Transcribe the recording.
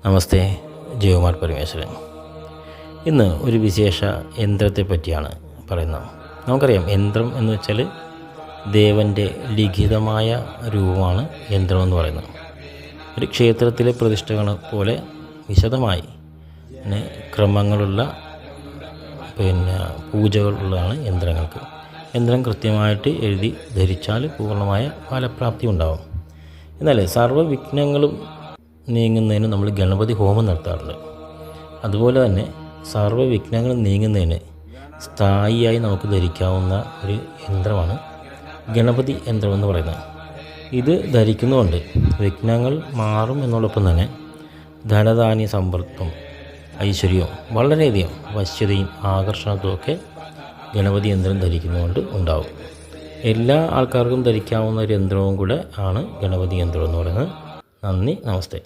നമസ്തേ, ജയകുമാർ പരമേശ്വരൻ. ഇന്ന് ഒരു വിശേഷ യന്ത്രത്തെ പറ്റിയാണ് പറയുന്നത്. നമുക്കറിയാം, യന്ത്രം എന്ന് വെച്ചാൽ ദേവൻ്റെ ലിഖിതമായ രൂപമാണ് യന്ത്രം എന്ന് പറയുന്നത്. ഒരു ക്ഷേത്രത്തിലെ പ്രതിഷ്ഠകൾ പോലെ വിശദമായി ക്രമങ്ങളുള്ള പൂജകൾ ഉള്ളതാണ് യന്ത്രങ്ങൾക്ക്. യന്ത്രം കൃത്യമായിട്ട് എഴുതി ധരിച്ചാൽ പൂർണ്ണമായ ഫലപ്രാപ്തി ഉണ്ടാവും. എന്നാൽ സർവ്വവിഘ്നങ്ങളും നീങ്ങുന്നതിന് നമ്മൾ ഗണപതി ഹോമം നടത്താറുണ്ട്. അതുപോലെ തന്നെ സർവ്വവിഘ്നങ്ങൾ നീങ്ങുന്നതിന് സ്ഥായിയായി നമുക്ക് ധരിക്കാവുന്ന ഒരു യന്ത്രമാണ് ഗണപതി യന്ത്രം എന്ന് പറയുന്നത്. ഇത് ധരിക്കുന്നതുകൊണ്ട് വിഘ്നങ്ങൾ മാറും എന്നോടൊപ്പം തന്നെ ധനധാന്യ സമ്പർക്കം, ഐശ്വര്യവും വളരെയധികം വശ്യതയും ആകർഷണത്തുമൊക്കെ ഗണപതി യന്ത്രം ധരിക്കുന്നതുകൊണ്ട് ഉണ്ടാവും. എല്ലാ ആൾക്കാർക്കും ധരിക്കാവുന്ന ഒരു യന്ത്രവും കൂടെ ആണ് ഗണപതി യന്ത്രം എന്ന് പറയുന്നത്. നന്ദി, നമസ്തേ.